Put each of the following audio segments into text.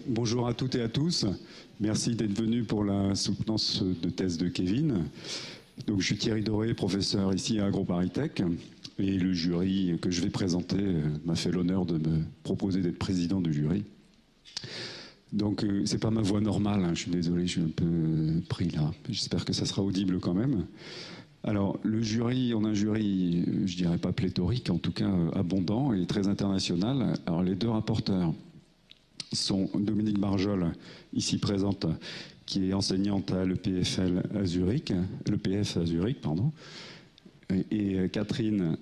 Bonjour à toutes et à tous. Merci d'être venus pour la soutenance de thèse de Kevin. Donc, je suis Thierry Doré, professeur ici à AgroParisTech. Et le jury que je vais présenter m'a fait l'honneur de me proposer d'être président du jury. Donc, c'est pas ma voix normale, hein. Je suis désolé, je suis un peu pris là. J'espère que ça sera audible quand même. Alors, le jury, on a un jury, je dirais pas pléthorique, en tout cas abondant et très international. Alors, les deux rapporteurs sont Dominique Barjol, ici présente, qui est enseignante à l'EPF à Zurich, et Catherine,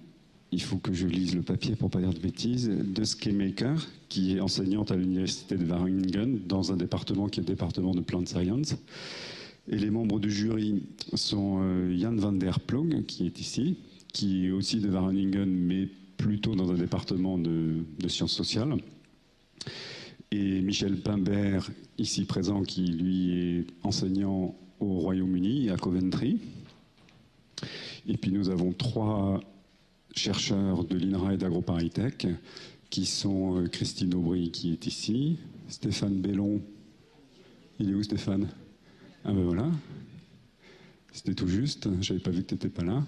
il faut que je lise le papier pour ne pas dire de bêtises, de Skemaker, qui est enseignante à l'université de Wageningen, dans un département qui est le département de Plant Science. Et les membres du jury sont Jan van der Ploeg, qui est ici, qui est aussi de Wageningen, mais plutôt dans un département de sciences sociales. Et Michel Pimbert, ici présent, qui lui est enseignant au Royaume-Uni, à Coventry. Et puis nous avons trois chercheurs de l'INRA et d'AgroParisTech, qui sont Christine Aubry, qui est ici, Stéphane Bellon. Il est où, Stéphane? Ah ben voilà, c'était tout juste, j'avais pas vu que tu n'étais pas là.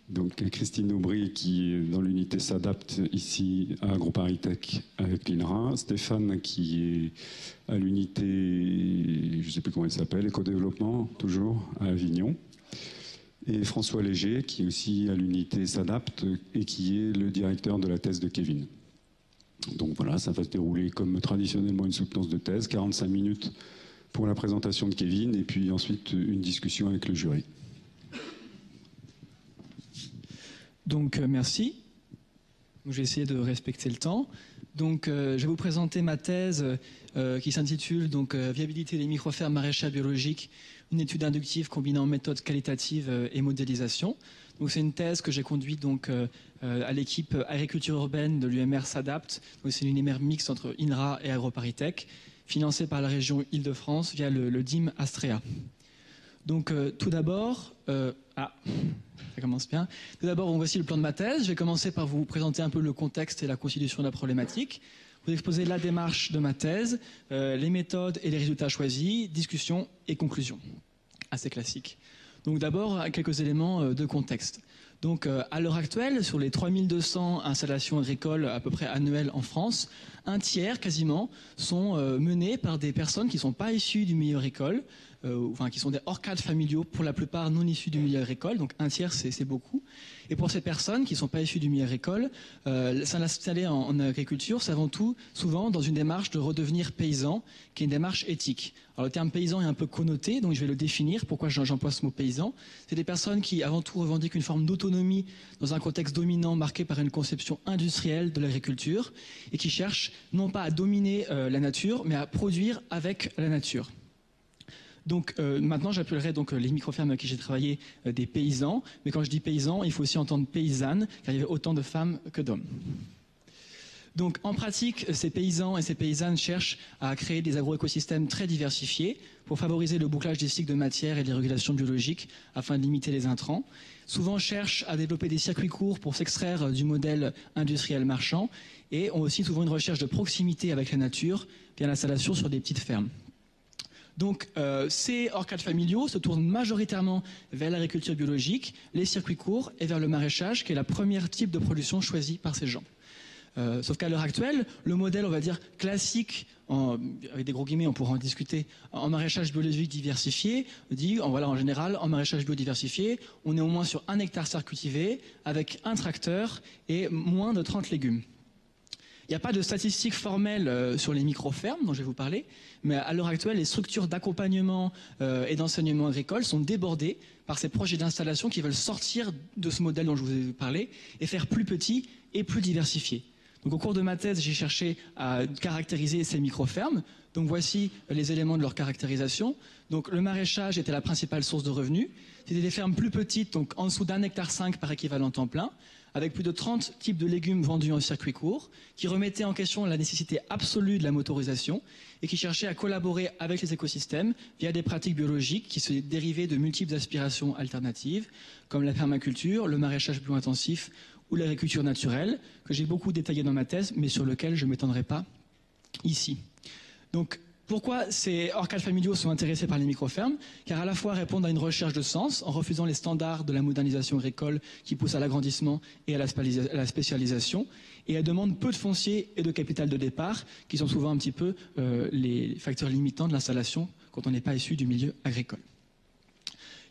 Donc Christine Aubry qui est dans l'unité s'adapte ici à AgroParisTech avec l'INRA, Stéphane qui est à l'unité, je ne sais plus comment elle s'appelle, éco-développement toujours à Avignon, et François Léger qui est aussi à l'unité s'adapte et qui est le directeur de la thèse de Kevin. Donc voilà, ça va se dérouler comme traditionnellement une soutenance de thèse, 45 minutes pour la présentation de Kevin et puis ensuite une discussion avec le jury. Donc merci. Je vais essayer de respecter le temps. Donc je vais vous présenter ma thèse qui s'intitule donc Viabilité des microfermes maraîchères biologiques, une étude inductive combinant méthodes qualitatives et modélisation. Donc c'est une thèse que j'ai conduite donc à l'équipe agriculture urbaine de l'UMR s'adapte. C'est une UMR mixte entre INRA et AgroParisTech, financée par la région Île-de-France via le DIM Astrea. Donc tout d'abord, ça commence bien. Tout d'abord, voici le plan de ma thèse. Je vais commencer par vous présenter un peu le contexte et la constitution de la problématique. Vous exposer la démarche de ma thèse, les méthodes et les résultats choisis, discussion et conclusion. Assez classique. Donc d'abord, quelques éléments de contexte. Donc à l'heure actuelle, sur les 3200 installations agricoles à peu près annuelles en France, un tiers quasiment sont menées par des personnes qui ne sont pas issues du milieu agricole, enfin qui sont des hors-cadres familiaux, pour la plupart non issus du milieu agricole, donc un tiers c'est beaucoup. Et pour ces personnes qui ne sont pas issues du milieu agricole, s'installer en agriculture, c'est avant tout souvent dans une démarche de redevenir paysan, qui est une démarche éthique. Alors le terme paysan est un peu connoté, donc je vais le définir. Pourquoi j'emploie ce mot paysan? C'est des personnes qui avant tout revendiquent une forme d'autonomie dans un contexte dominant marqué par une conception industrielle de l'agriculture et qui cherchent non pas à dominer la nature, mais à produire avec la nature. Donc maintenant, j'appellerai donc les microfermes avec qui j'ai travaillé des paysans. Mais quand je dis paysans, il faut aussi entendre paysannes, car il y avait autant de femmes que d'hommes. Donc en pratique, ces paysans et ces paysannes cherchent à créer des agroécosystèmes très diversifiés pour favoriser le bouclage des cycles de matière et les régulations biologiques afin de limiter les intrants. Souvent cherchent à développer des circuits courts pour s'extraire du modèle industriel marchand et ont aussi souvent une recherche de proximité avec la nature via l'installation sur des petites fermes. Donc ces hors-cadres familiaux se tournent majoritairement vers l'agriculture biologique, les circuits courts et vers le maraîchage, qui est la première type de production choisie par ces gens. Sauf qu'à l'heure actuelle, le modèle, on va dire, classique, avec des gros guillemets, on pourra en discuter, en maraîchage biologique diversifié, dit, voilà, en général, en maraîchage biodiversifié, on est au moins sur 1 hectare serre cultivé, avec un tracteur et moins de 30 légumes. Il n'y a pas de statistiques formelles sur les micro-fermes dont je vais vous parler, mais à l'heure actuelle, les structures d'accompagnement et d'enseignement agricole sont débordées par ces projets d'installation qui veulent sortir de ce modèle dont je vous ai parlé et faire plus petit et plus diversifié. Donc au cours de ma thèse, j'ai cherché à caractériser ces micro-fermes. Donc voici les éléments de leur caractérisation. Donc le maraîchage était la principale source de revenus. C'était des fermes plus petites, donc en dessous d'1,5 hectare par équivalent temps plein, avec plus de 30 types de légumes vendus en circuit court, qui remettaient en question la nécessité absolue de la motorisation et qui cherchaient à collaborer avec les écosystèmes via des pratiques biologiques qui se dérivaient de multiples aspirations alternatives, comme la permaculture, le maraîchage bio-intensif ou l'agriculture naturelle, que j'ai beaucoup détaillé dans ma thèse, mais sur lequel je ne m'étendrai pas ici. Donc, pourquoi ces orcades familiaux sont intéressés par les microfermes? Car à la fois répondent à une recherche de sens en refusant les standards de la modernisation agricole qui poussent à l'agrandissement et à la spécialisation, et elles demandent peu de foncier et de capital de départ, qui sont souvent un petit peu les facteurs limitants de l'installation quand on n'est pas issu du milieu agricole.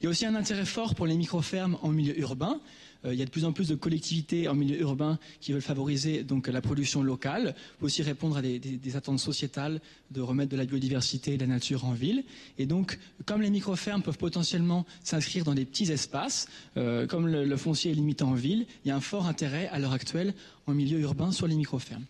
Il y a aussi un intérêt fort pour les microfermes en milieu urbain. Il y a de plus en plus de collectivités en milieu urbain qui veulent favoriser donc la production locale, aussi répondre à des attentes sociétales de remettre de la biodiversité et de la nature en ville. Et donc, comme les microfermes peuvent potentiellement s'inscrire dans des petits espaces, comme le foncier est limité en ville, il y a un fort intérêt à l'heure actuelle en milieu urbain sur les microfermes.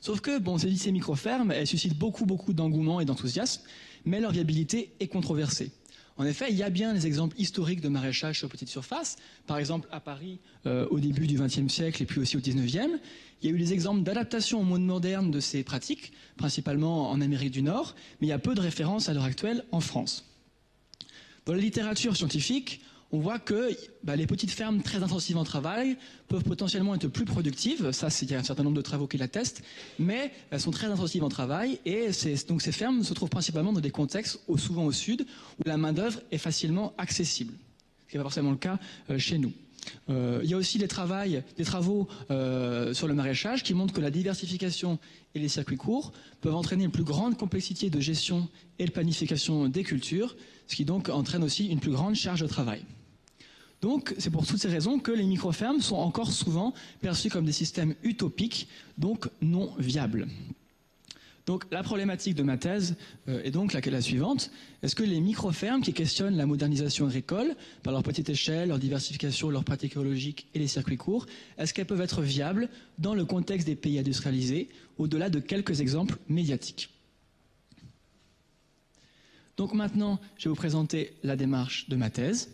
Sauf que, bon, ces microfermes, elles suscitent beaucoup d'engouement et d'enthousiasme, mais leur viabilité est controversée. En effet, il y a bien des exemples historiques de maraîchage sur petite surface. Par exemple, à Paris, au début du XXe siècle et puis aussi au XIXe, il y a eu des exemples d'adaptation au monde moderne de ces pratiques, principalement en Amérique du Nord, mais il y a peu de références à l'heure actuelle en France. Dans la littérature scientifique, on voit que les petites fermes très intensives en travail peuvent potentiellement être plus productives. Ça, il y a un certain nombre de travaux qui l'attestent, mais elles sont très intensives en travail et donc ces fermes se trouvent principalement dans des contextes souvent au sud où la main-d'œuvre est facilement accessible, ce qui n'est pas forcément le cas chez nous. Il y a aussi des travaux sur le maraîchage qui montrent que la diversification et les circuits courts peuvent entraîner une plus grande complexité de gestion et de planification des cultures, ce qui donc entraîne aussi une plus grande charge de travail. Donc, c'est pour toutes ces raisons que les microfermes sont encore souvent perçues comme des systèmes utopiques, donc non viables. Donc, la problématique de ma thèse est donc la suivante. Est-ce que les microfermes qui questionnent la modernisation agricole, par leur petite échelle, leur diversification, leurs pratiques écologiques et les circuits courts, est-ce qu'elles peuvent être viables dans le contexte des pays industrialisés, au-delà de quelques exemples médiatiques? Donc maintenant, je vais vous présenter la démarche de ma thèse.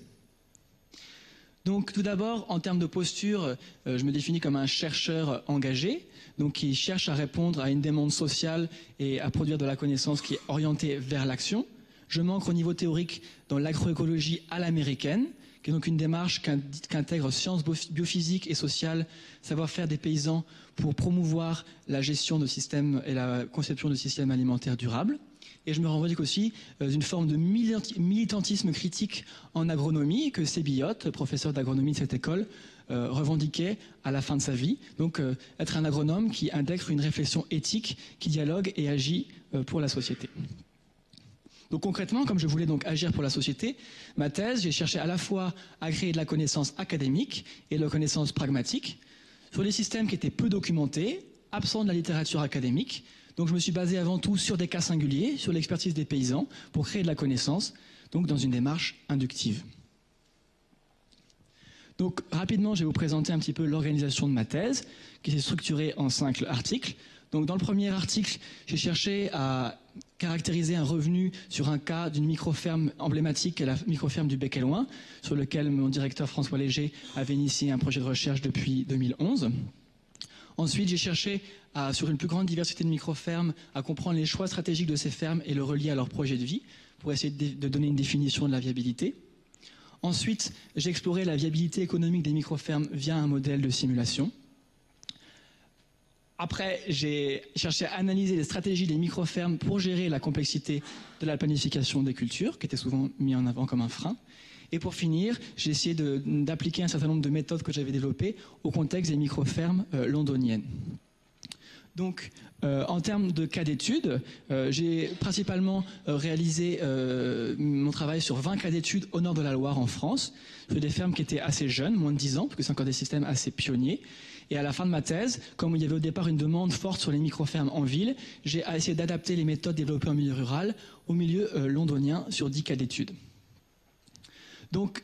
Donc tout d'abord, en termes de posture, je me définis comme un chercheur engagé, donc qui cherche à répondre à une demande sociale et à produire de la connaissance qui est orientée vers l'action. Je m'ancre au niveau théorique dans l'agroécologie à l'américaine, qui est donc une démarche qu'intègre sciences biophysiques et sociales, savoir-faire des paysans pour promouvoir la gestion de systèmes et la conception de systèmes alimentaires durables. Et je me revendique aussi d'une forme de militantisme critique en agronomie que Sébillotte, professeur d'agronomie de cette école, revendiquait à la fin de sa vie. Donc être un agronome qui intègre une réflexion éthique, qui dialogue et agit pour la société. Donc concrètement, comme je voulais donc agir pour la société, ma thèse, j'ai cherché à la fois à créer de la connaissance académique et de la connaissance pragmatique sur des systèmes qui étaient peu documentés, absents de la littérature académique. Donc je me suis basé avant tout sur des cas singuliers, sur l'expertise des paysans, pour créer de la connaissance, donc dans une démarche inductive. Donc rapidement, je vais vous présenter un petit peu l'organisation de ma thèse, qui s'est structurée en 5 articles. Donc dans le premier article, j'ai cherché à caractériser un revenu sur un cas d'une microferme emblématique, qui est la microferme du Bec et Loing, sur lequel mon directeur François Léger avait initié un projet de recherche depuis 2011. Ensuite, j'ai cherché, sur une plus grande diversité de microfermes, à comprendre les choix stratégiques de ces fermes et le relier à leur projet de vie, pour essayer de donner une définition de la viabilité. Ensuite, j'ai exploré la viabilité économique des microfermes via un modèle de simulation. Après, j'ai cherché à analyser les stratégies des microfermes pour gérer la complexité de la planification des cultures, qui était souvent mis en avant comme un frein. Et pour finir, j'ai essayé d'appliquer un certain nombre de méthodes que j'avais développées au contexte des microfermes londoniennes. Donc, en termes de cas d'études, j'ai principalement réalisé mon travail sur 20 cas d'études au nord de la Loire en France, sur des fermes qui étaient assez jeunes, moins de 10 ans, parce que c'est encore des systèmes assez pionniers. Et à la fin de ma thèse, comme il y avait au départ une demande forte sur les microfermes en ville, j'ai essayé d'adapter les méthodes développées en milieu rural au milieu londonien sur 10 cas d'études. Donc,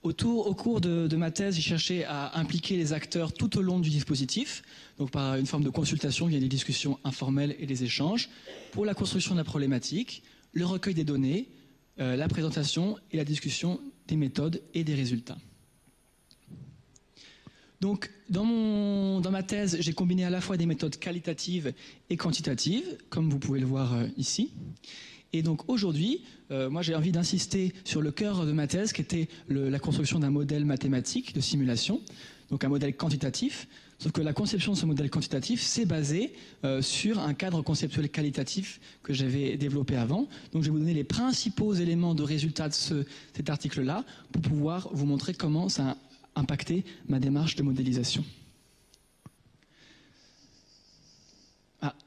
au cours de ma thèse, j'ai cherché à impliquer les acteurs tout au long du dispositif, donc par une forme de consultation via des discussions informelles et des échanges, pour la construction de la problématique, le recueil des données, la présentation et la discussion des méthodes et des résultats. Donc, dans ma thèse, j'ai combiné à la fois des méthodes qualitatives et quantitatives, comme vous pouvez le voir ici. Et donc aujourd'hui, moi j'ai envie d'insister sur le cœur de ma thèse, qui était la construction d'un modèle mathématique de simulation, donc un modèle quantitatif. Sauf que la conception de ce modèle quantitatif s'est basée sur un cadre conceptuel qualitatif que j'avais développé avant. Donc je vais vous donner les principaux éléments de résultat de cet article-là pour pouvoir vous montrer comment ça a impacté ma démarche de modélisation.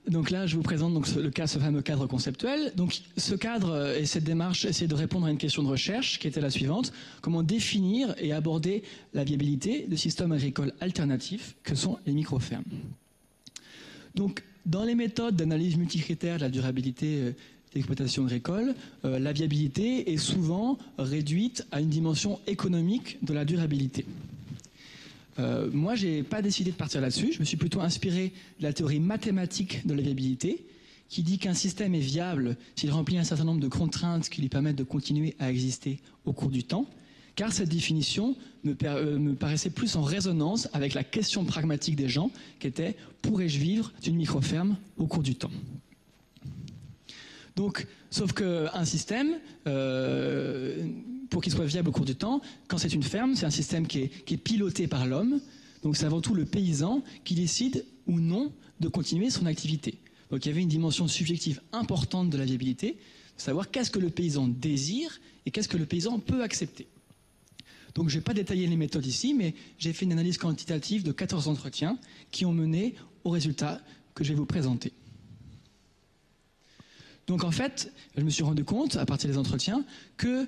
Donc là, je vous présente donc ce fameux cadre conceptuel. Donc ce cadre et cette démarche essaient de répondre à une question de recherche qui était la suivante: comment définir et aborder la viabilité de systèmes agricoles alternatifs que sont les micro-fermes. Donc dans les méthodes d'analyse multicritère de la durabilité de l'exploitation agricole, la viabilité est souvent réduite à une dimension économique de la durabilité. Moi, je n'ai pas décidé de partir là-dessus. Je me suis plutôt inspiré de la théorie mathématique de la viabilité, qui dit qu'un système est viable s'il remplit un certain nombre de contraintes qui lui permettent de continuer à exister au cours du temps, car cette définition me paraissait plus en résonance avec la question pragmatique des gens, qui était « pourrais-je vivre d'une micro-ferme au cours du temps ?» Donc, sauf qu'un système, pour qu'il soit viable au cours du temps, quand c'est une ferme, c'est un système qui est piloté par l'homme. Donc c'est avant tout le paysan qui décide ou non de continuer son activité. Donc il y avait une dimension subjective importante de la viabilité, de savoir qu'est-ce que le paysan désire et qu'est-ce que le paysan peut accepter. Donc je ne vais pas détailler les méthodes ici, mais j'ai fait une analyse quantitative de 14 entretiens qui ont mené aux résultats que je vais vous présenter. Donc en fait, je me suis rendu compte, à partir des entretiens, que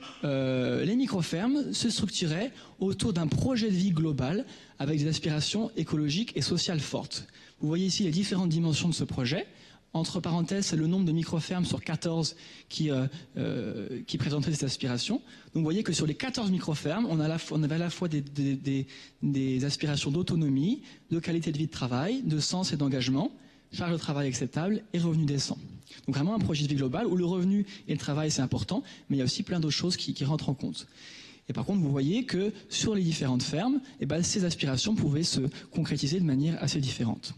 les micro-fermes se structuraient autour d'un projet de vie global avec des aspirations écologiques et sociales fortes. Vous voyez ici les différentes dimensions de ce projet. Entre parenthèses, c'est le nombre de micro-fermes sur 14 qui présentaient ces aspirations. Donc vous voyez que sur les 14 micro-fermes, on avait à la fois des aspirations d'autonomie, de qualité de vie de travail, de sens et d'engagement, charge de travail acceptable et revenus décents. Donc vraiment un projet de vie global où le revenu et le travail c'est important, mais il y a aussi plein d'autres choses qui rentrent en compte. Et par contre, vous voyez que sur les différentes fermes, ces aspirations pouvaient se concrétiser de manière assez différente.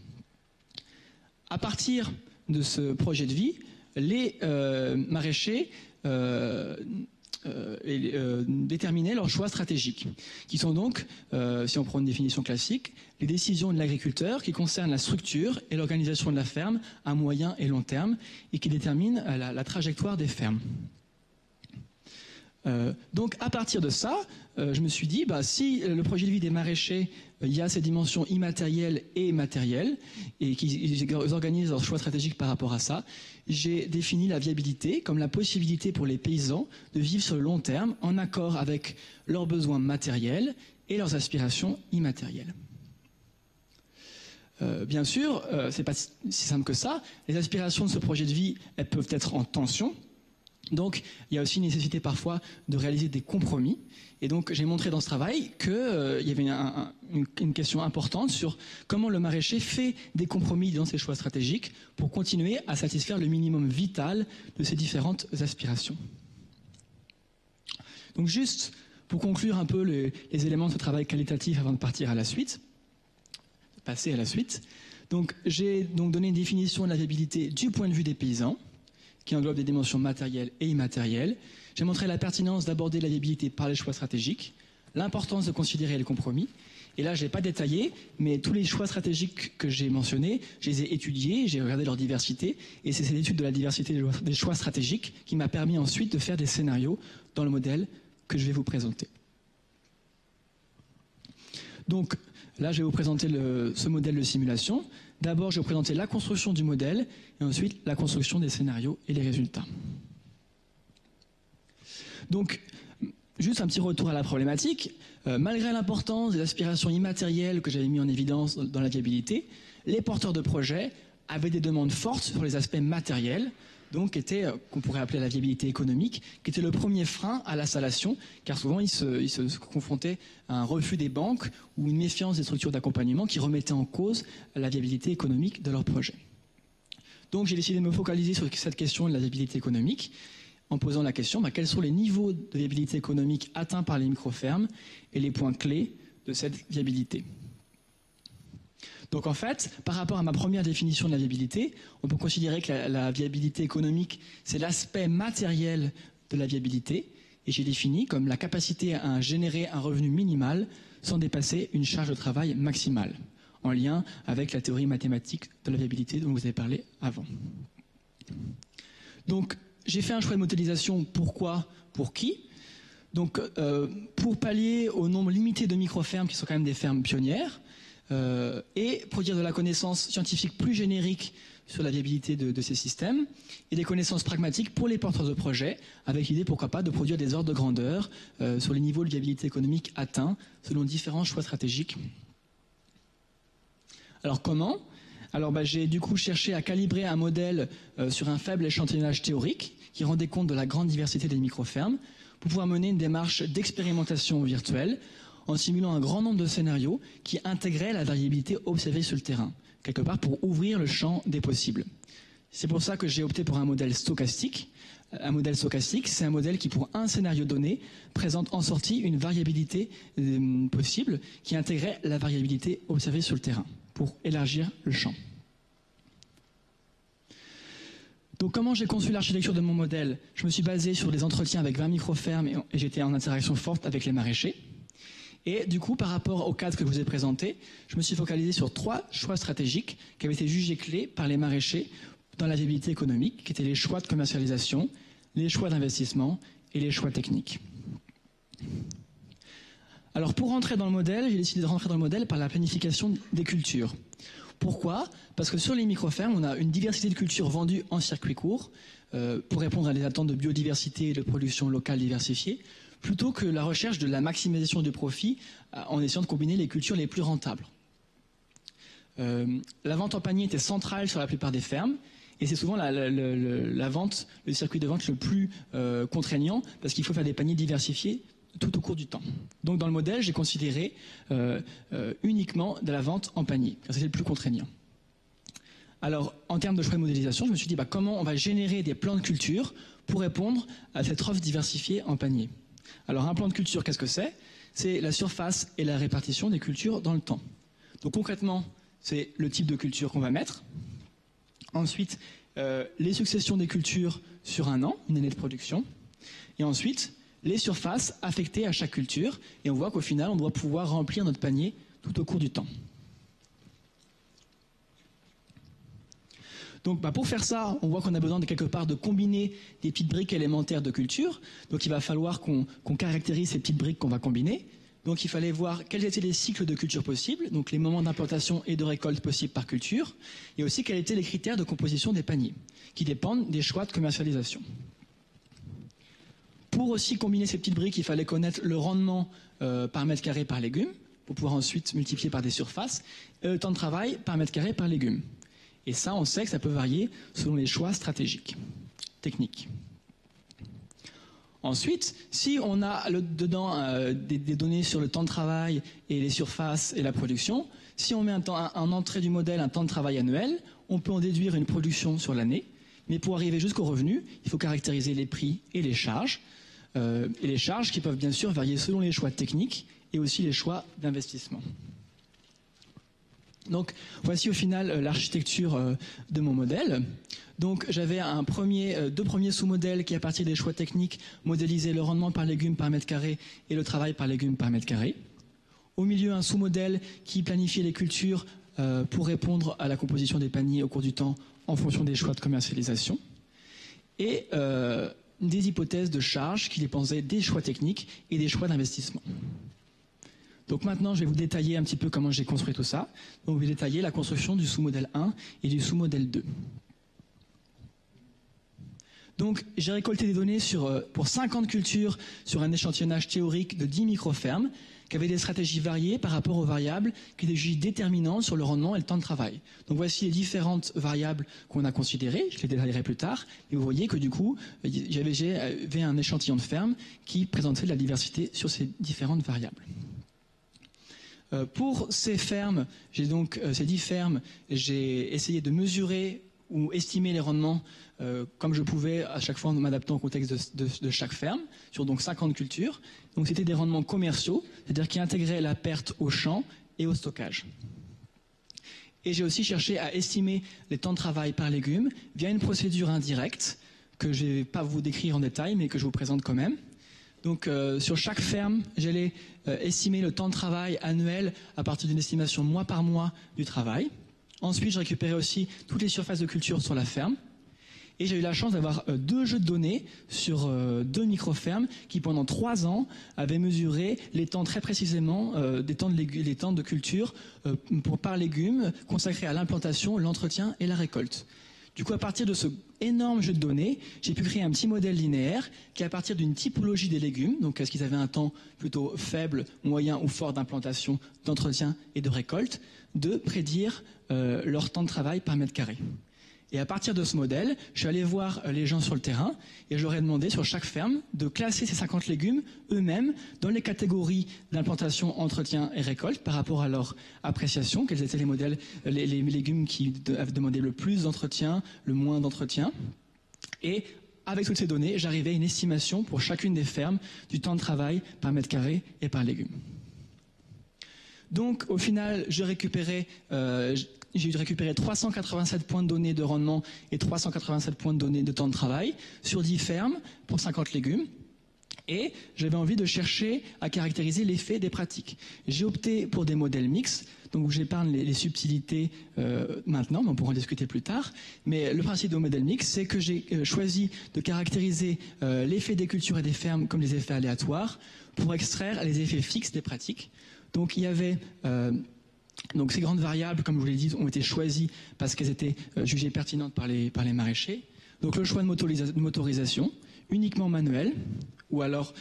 À partir de ce projet de vie, les maraîchers déterminer leurs choix stratégiques, qui sont donc, si on prend une définition classique, les décisions de l'agriculteur qui concernent la structure et l'organisation de la ferme à moyen et long terme et qui déterminent la trajectoire des fermes. Donc à partir de ça, je me suis dit, si le projet de vie des maraîchers, il y a ces dimensions immatérielles et matérielles, et qu'ils organisent leurs choix stratégiques par rapport à ça, j'ai défini la viabilité comme la possibilité pour les paysans de vivre sur le long terme en accord avec leurs besoins matériels et leurs aspirations immatérielles. Bien sûr, c'est pas si simple que ça. Les aspirations de ce projet de vie, elles peuvent être en tension. Donc, il y a aussi une nécessité parfois de réaliser des compromis. Et donc, j'ai montré dans ce travail qu'il y avait une question importante sur comment le maraîcher fait des compromis dans ses choix stratégiques pour continuer à satisfaire le minimum vital de ses différentes aspirations. Donc, juste pour conclure un peu les éléments de ce travail qualitatif avant de partir à la suite, de passer à la suite. Donc, j'ai donné une définition de la viabilité du point de vue des paysans, qui englobe des dimensions matérielles et immatérielles. J'ai montré la pertinence d'aborder la viabilité par les choix stratégiques, l'importance de considérer les compromis. Et là, je n'ai pas détaillé, mais tous les choix stratégiques que j'ai mentionnés, je les ai étudiés, j'ai regardé leur diversité, et c'est cette étude de la diversité des choix stratégiques qui m'a permis ensuite de faire des scénarios dans le modèle que je vais vous présenter. Donc là, je vais vous présenter ce modèle de simulation. D'abord, je vais vous présenter la construction du modèle et ensuite la construction des scénarios et les résultats. Donc, juste un petit retour à la problématique. Malgré l'importance des aspirations immatérielles que j'avais mis en évidence dans la viabilité, les porteurs de projets avaient des demandes fortes sur les aspects matériels, donc qu'on pourrait appeler la viabilité économique, qui était le premier frein à l'installation, car souvent ils se confrontaient à un refus des banques ou une méfiance des structures d'accompagnement qui remettaient en cause la viabilité économique de leur projet. Donc j'ai décidé de me focaliser sur cette question de la viabilité économique, en posant la question, quels sont les niveaux de viabilité économique atteints par les micro-fermes et les points clés de cette viabilité. Donc en fait, par rapport à ma première définition de la viabilité, on peut considérer que la viabilité économique, c'est l'aspect matériel de la viabilité, et j'ai défini comme la capacité à générer un revenu minimal sans dépasser une charge de travail maximale. en lien avec la théorie mathématique de la viabilité dont vous avez parlé avant. Donc, j'ai fait un choix de modélisation. Pourquoi? Pour qui? Donc, pour pallier au nombre limité de micro-fermes qui sont quand même des fermes pionnières, et produire de la connaissance scientifique plus générique sur la viabilité de ces systèmes, et des connaissances pragmatiques pour les porteurs de projets, avec l'idée, pourquoi pas, de produire des ordres de grandeur sur les niveaux de viabilité économique atteints, selon différents choix stratégiques. Alors comment? Alors j'ai du coup cherché à calibrer un modèle sur un faible échantillonnage théorique qui rendait compte de la grande diversité des micro-fermes pour pouvoir mener une démarche d'expérimentation virtuelle en simulant un grand nombre de scénarios qui intégraient la variabilité observée sur le terrain, quelque part pour ouvrir le champ des possibles. C'est pour ça que j'ai opté pour un modèle stochastique. Un modèle stochastique, c'est un modèle qui, pour un scénario donné, présente en sortie une variabilité possible qui intégrait la variabilité observée sur le terrain, pour élargir le champ. Donc comment j'ai conçu l'architecture de mon modèle? Je me suis basé sur des entretiens avec 20 micro-fermes et j'étais en interaction forte avec les maraîchers. Et du coup, par rapport au cadre que je vous ai présenté, je me suis focalisé sur 3 choix stratégiques qui avaient été jugés clés par les maraîchers dans la viabilité économique, qui étaient les choix de commercialisation, les choix d'investissement et les choix techniques. Alors pour rentrer dans le modèle, j'ai décidé de rentrer dans le modèle par la planification des cultures. Pourquoi? Parce que sur les micro-fermes, on a une diversité de cultures vendues en circuit court pour répondre à des attentes de biodiversité et de production locale diversifiée, plutôt que la recherche de la maximisation du profit en essayant de combiner les cultures les plus rentables. La vente en panier était centrale sur la plupart des fermes, et c'est souvent le circuit de vente le plus contraignant, parce qu'il faut faire des paniers diversifiés tout au cours du temps. Donc dans le modèle, j'ai considéré uniquement de la vente en panier, car c'était le plus contraignant. Alors, en termes de choix de modélisation, je me suis dit comment on va générer des plans de culture pour répondre à cette offre diversifiée en panier. Alors, un plan de culture, qu'est-ce que c'est? C'est la surface et la répartition des cultures dans le temps. Donc concrètement, c'est le type de culture qu'on va mettre. Ensuite, les successions des cultures sur un an, une année de production. Et ensuite, les surfaces affectées à chaque culture. Et on voit qu'au final, on doit pouvoir remplir notre panier tout au cours du temps. Donc pour faire ça, on voit qu'on a besoin de quelque part de combiner des petites briques élémentaires de culture. Donc il va falloir qu'on caractérise ces petites briques qu'on va combiner. Donc il fallait voir quels étaient les cycles de culture possibles, donc les moments d'implantation et de récolte possibles par culture, et aussi quels étaient les critères de composition des paniers, qui dépendent des choix de commercialisation. Pour aussi combiner ces petites briques, il fallait connaître le rendement par mètre carré par légume, pour pouvoir ensuite multiplier par des surfaces, et le temps de travail par mètre carré par légume. Et ça, on sait que ça peut varier selon les choix stratégiques, techniques. Ensuite, si on a dedans des données sur le temps de travail et les surfaces et la production, si on met en entrée du modèle un temps de travail annuel, on peut en déduire une production sur l'année. Mais pour arriver jusqu'au revenu, il faut caractériser les prix et les charges. Et les charges qui peuvent bien sûr varier selon les choix techniques et aussi les choix d'investissement. Donc voici au final l'architecture de mon modèle. Donc j'avais deux premiers sous-modèles qui, à partir des choix techniques, modélisaient le rendement par légume par mètre carré et le travail par légume par mètre carré. Au milieu, un sous-modèle qui planifiait les cultures pour répondre à la composition des paniers au cours du temps en fonction des choix de commercialisation. Et des hypothèses de charges qui dépendaient des choix techniques et des choix d'investissement. Donc maintenant, je vais vous détailler un petit peu comment j'ai construit tout ça. Donc je vais détailler la construction du sous-modèle 1 et du sous-modèle 2. Donc j'ai récolté des données pour 50 cultures sur un échantillonnage théorique de 10 micro-fermes qui avaient des stratégies variées par rapport aux variables qui étaient jugées déterminantes sur le rendement et le temps de travail. Donc voici les différentes variables qu'on a considérées, je les détaillerai plus tard, et vous voyez que du coup, j'avais un échantillon de fermes qui présentait de la diversité sur ces différentes variables. Pour ces fermes, ces 10 fermes, j'ai essayé de mesurer ou estimer les rendements comme je pouvais, à chaque fois en m'adaptant au contexte de chaque ferme, sur donc 50 cultures. Donc c'était des rendements commerciaux, c'est-à-dire qui intégraient la perte au champ et au stockage. Et j'ai aussi cherché à estimer les temps de travail par légume via une procédure indirecte que je ne vais pas vous décrire en détail, mais que je vous présente quand même. Donc sur chaque ferme, j'allais estimer le temps de travail annuel à partir d'une estimation mois par mois du travail. Ensuite, je récupérais aussi toutes les surfaces de culture sur la ferme. Et j'ai eu la chance d'avoir 2 jeux de données sur 2 micro-fermes qui, pendant 3 ans, avaient mesuré les temps très précisément les temps de culture par légumes consacrés à l'implantation, l'entretien et la récolte. Du coup, à partir de ce énorme jeu de données, j'ai pu créer un petit modèle linéaire qui, à partir d'une typologie des légumes, donc est-ce qu'ils avaient un temps plutôt faible, moyen ou fort d'implantation, d'entretien et de récolte, de prédire leur temps de travail par mètre carré. Et à partir de ce modèle, je suis allé voir les gens sur le terrain et je leur ai demandé sur chaque ferme de classer ces 50 légumes eux-mêmes dans les catégories d'implantation, entretien et récolte par rapport à leur appréciation, quels étaient les légumes qui avaient demandé le plus d'entretien, le moins d'entretien. Et avec toutes ces données, j'arrivais à une estimation pour chacune des fermes du temps de travail par mètre carré et par légume. Donc au final, j'ai dû récupérer 387 points de données de rendement et 387 points de données de temps de travail sur 10 fermes pour 50 légumes. Et j'avais envie de chercher à caractériser l'effet des pratiques. J'ai opté pour des modèles mixtes, donc j'épargne les subtilités maintenant, mais on pourra en discuter plus tard. Mais le principe de modèle mixte, c'est que j'ai choisi de caractériser l'effet des cultures et des fermes comme des effets aléatoires pour extraire les effets fixes des pratiques. Donc il y avait donc ces grandes variables, comme je vous l'ai dit, ont été choisies parce qu'elles étaient jugées pertinentes par les maraîchers. Donc le choix de motorisation, uniquement manuelle, ou alors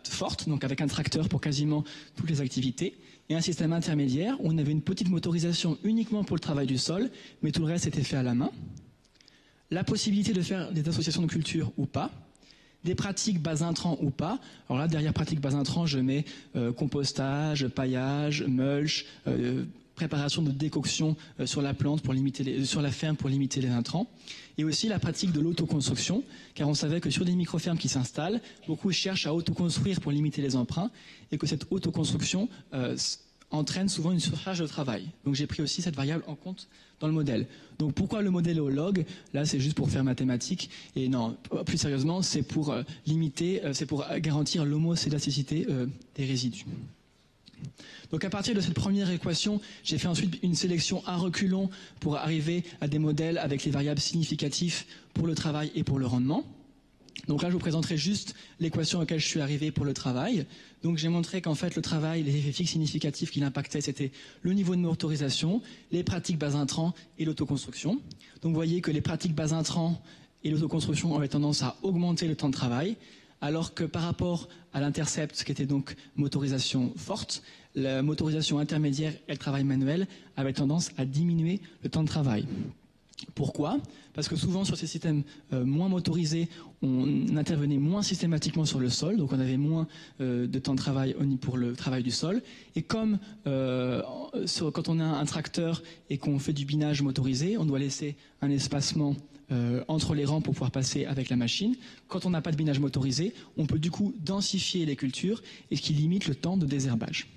forte, donc avec un tracteur pour quasiment toutes les activités, et un système intermédiaire où on avait une petite motorisation uniquement pour le travail du sol, mais tout le reste était fait à la main. La possibilité de faire des associations de culture ou pas. Des pratiques bas intrants ou pas. Alors là, derrière pratiques bas intrants, je mets compostage, paillage, mulch, préparation de décoction sur la plante sur la ferme pour limiter les intrants. Et aussi la pratique de l'autoconstruction, car on savait que sur des micro-fermes qui s'installent, beaucoup cherchent à autoconstruire pour limiter les emprunts, et que cette autoconstruction entraîne souvent une surcharge de travail. Donc j'ai pris aussi cette variable en compte dans le modèle. Donc pourquoi le modèle est au log? Là, c'est juste pour faire mathématiques. Et non, plus sérieusement, c'est pour c'est pour garantir l'homocédasticité des résidus. Donc à partir de cette première équation, j'ai fait ensuite une sélection à reculons pour arriver à des modèles avec les variables significatives pour le travail et pour le rendement. Donc là, je vous présenterai juste l'équation à laquelle je suis arrivé pour le travail. Donc j'ai montré qu'en fait, le travail, les effets fixes significatifs qui l'impactaient, c'était le niveau de motorisation, les pratiques bas intrants et l'autoconstruction. Donc vous voyez que les pratiques bas intrants et l'autoconstruction avaient tendance à augmenter le temps de travail, alors que par rapport à l'intercept, qui était donc motorisation forte, la motorisation intermédiaire et le travail manuel avaient tendance à diminuer le temps de travail. Pourquoi? Parce que souvent sur ces systèmes moins motorisés, on intervenait moins systématiquement sur le sol, donc on avait moins de temps de travail pour le travail du sol. Et comme quand on a un tracteur et qu'on fait du binage motorisé, on doit laisser un espacement entre les rangs pour pouvoir passer avec la machine. Quand on n'a pas de binage motorisé, on peut du coup densifier les cultures, et ce qui limite le temps de désherbage.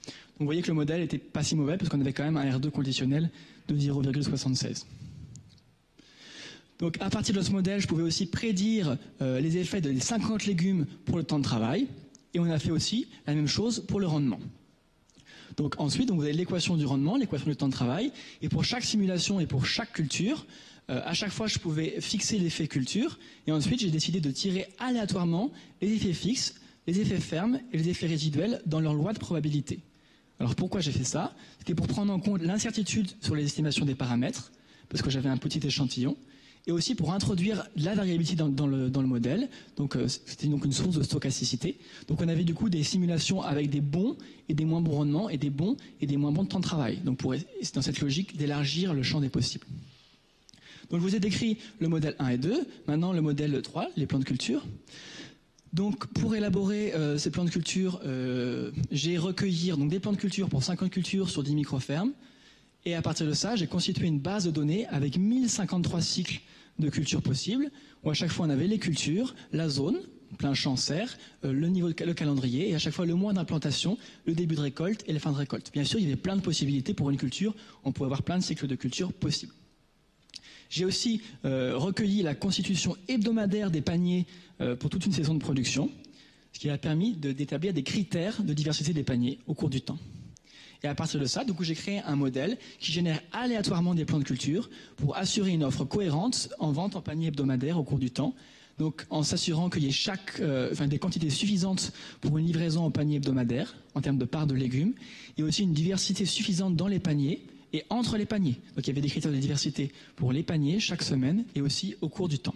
Donc vous voyez que le modèle n'était pas si mauvais parce qu'on avait quand même un R2 conditionnel de 0,76. Donc à partir de ce modèle, je pouvais aussi prédire les effets des 50 légumes pour le temps de travail, et on a fait aussi la même chose pour le rendement. Donc ensuite, vous avez l'équation du rendement, l'équation du temps de travail, et pour chaque simulation et pour chaque culture, à chaque fois je pouvais fixer l'effet culture, et ensuite j'ai décidé de tirer aléatoirement les effets fixes, les effets fermes et les effets résiduels dans leur loi de probabilité. Alors pourquoi j'ai fait ça? C'était pour prendre en compte l'incertitude sur les estimations des paramètres, parce que j'avais un petit échantillon, et aussi pour introduire la variabilité dans le modèle. Donc c'était donc une source de stochasticité. Donc on avait du coup des simulations avec des bons et des moins bons rendements, et des bons et des moins bons de temps de travail. Donc c'est dans cette logique d'élargir le champ des possibles. Donc je vous ai décrit le modèle 1 et 2, maintenant le modèle 3, les plans de culture. Donc pour élaborer ces plans de culture, j'ai recueilli des plans de culture pour 50 cultures sur 10 micro-fermes. Et à partir de ça, j'ai constitué une base de données avec 1053 cycles de culture possibles, où à chaque fois on avait les cultures, la zone, plein champ serre, le calendrier, et à chaque fois le mois d'implantation, le début de récolte et la fin de récolte. Bien sûr, il y avait plein de possibilités pour une culture, on pouvait avoir plein de cycles de culture possibles. J'ai aussi recueilli la constitution hebdomadaire des paniers pour toute une saison de production, ce qui a permis d'établir des critères de diversité des paniers au cours du temps. Et à partir de ça, du coup, j'ai créé un modèle qui génère aléatoirement des plans de culture pour assurer une offre cohérente en vente en panier hebdomadaire au cours du temps. Donc, en s'assurant qu'il y ait des quantités suffisantes pour une livraison en panier hebdomadaire, en termes de part de légumes, et aussi une diversité suffisante dans les paniers et entre les paniers. Donc, il y avait des critères de diversité pour les paniers chaque semaine et aussi au cours du temps.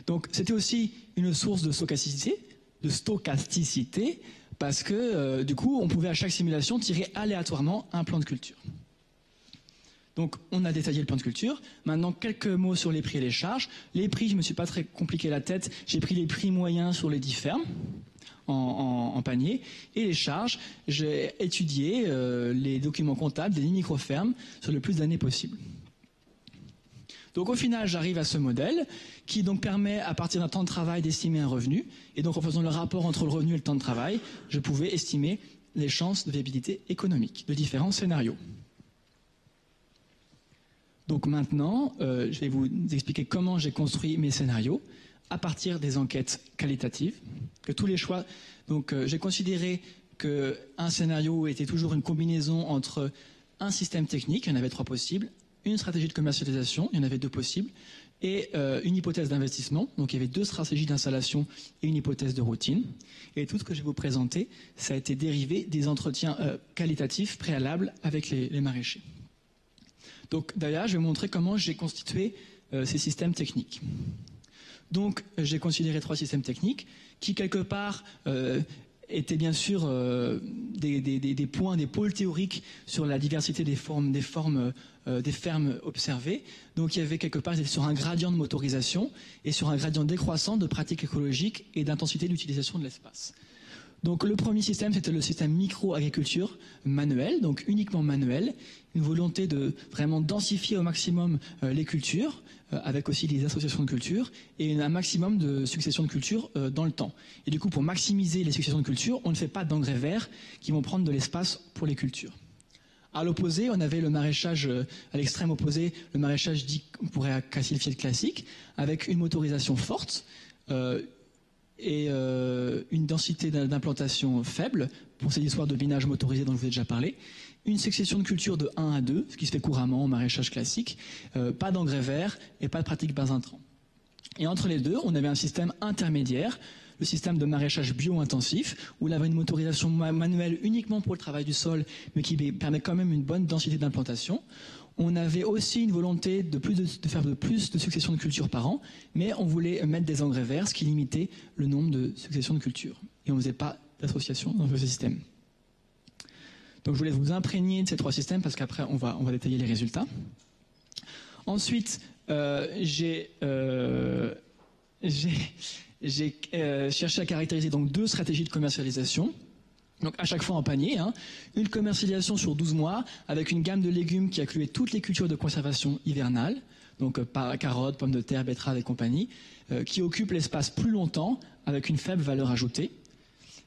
Donc, c'était aussi une source de stochasticité, parce que, du coup, on pouvait à chaque simulation tirer aléatoirement un plan de culture. Donc, on a détaillé le plan de culture. Maintenant, quelques mots sur les prix et les charges. Les prix, je ne me suis pas très compliqué la tête. J'ai pris les prix moyens sur les 10 fermes en panier. Et les charges, j'ai étudié les documents comptables des micro-fermes sur le plus d'années possible. Donc au final, j'arrive à ce modèle qui donc permet, à partir d'un temps de travail, d'estimer un revenu. Et donc en faisant le rapport entre le revenu et le temps de travail, je pouvais estimer les chances de viabilité économique de différents scénarios. Donc maintenant, je vais vous expliquer comment j'ai construit mes scénarios à partir des enquêtes qualitatives. Que tous les choix, donc j'ai considéré qu'un scénario était toujours une combinaison entre un système technique, il y en avait 3 possibles, une stratégie de commercialisation, il y en avait 2 possibles, et une hypothèse d'investissement. Donc il y avait 2 stratégies d'installation et une hypothèse de routine. Et tout ce que je vais vous présenter, ça a été dérivé des entretiens qualitatifs préalables avec les maraîchers. Donc d'ailleurs, je vais vous montrer comment j'ai constitué ces systèmes techniques. Donc j'ai considéré 3 systèmes techniques qui, quelque part, étaient bien sûr des points, des pôles théoriques sur la diversité des fermes observées. Donc il y avait quelque part sur un gradient de motorisation et sur un gradient décroissant de pratiques écologiques et d'intensité d'utilisation de l'espace. Donc le premier système, c'était le système micro-agriculture manuelle, donc uniquement manuel, une volonté de vraiment densifier au maximum les cultures, avec aussi des associations de cultures, et un maximum de succession de cultures dans le temps. Et du coup, pour maximiser les successions de cultures, on ne fait pas d'engrais verts qui vont prendre de l'espace pour les cultures. À l'opposé, on avait le maraîchage, à l'extrême opposé, le maraîchage dit, on pourrait qualifier de classique, avec une motorisation forte, et une densité d'implantation faible pour ces histoires de binage motorisé dont je vous ai déjà parlé, une succession de cultures de 1 à 2, ce qui se fait couramment en maraîchage classique, pas d'engrais verts et pas de pratique bas intrants. Et entre les deux, on avait un système intermédiaire, le système de maraîchage bio-intensif, où il avait une motorisation manuelle uniquement pour le travail du sol, mais qui permet quand même une bonne densité d'implantation. On avait aussi une volonté de faire plus de successions de cultures par an, mais on voulait mettre des engrais verts, ce qui limitait le nombre de successions de cultures. Et on ne faisait pas d'association dans ce système. Donc je voulais vous imprégner de ces 3 systèmes, parce qu'après on va détailler les résultats. Ensuite, j'ai cherché à caractériser donc 2 stratégies de commercialisation. Donc à chaque fois en panier, une commercialisation sur 12 mois avec une gamme de légumes qui incluait toutes les cultures de conservation hivernale, donc carottes, pommes de terre, betteraves et compagnie, qui occupent l'espace plus longtemps avec une faible valeur ajoutée.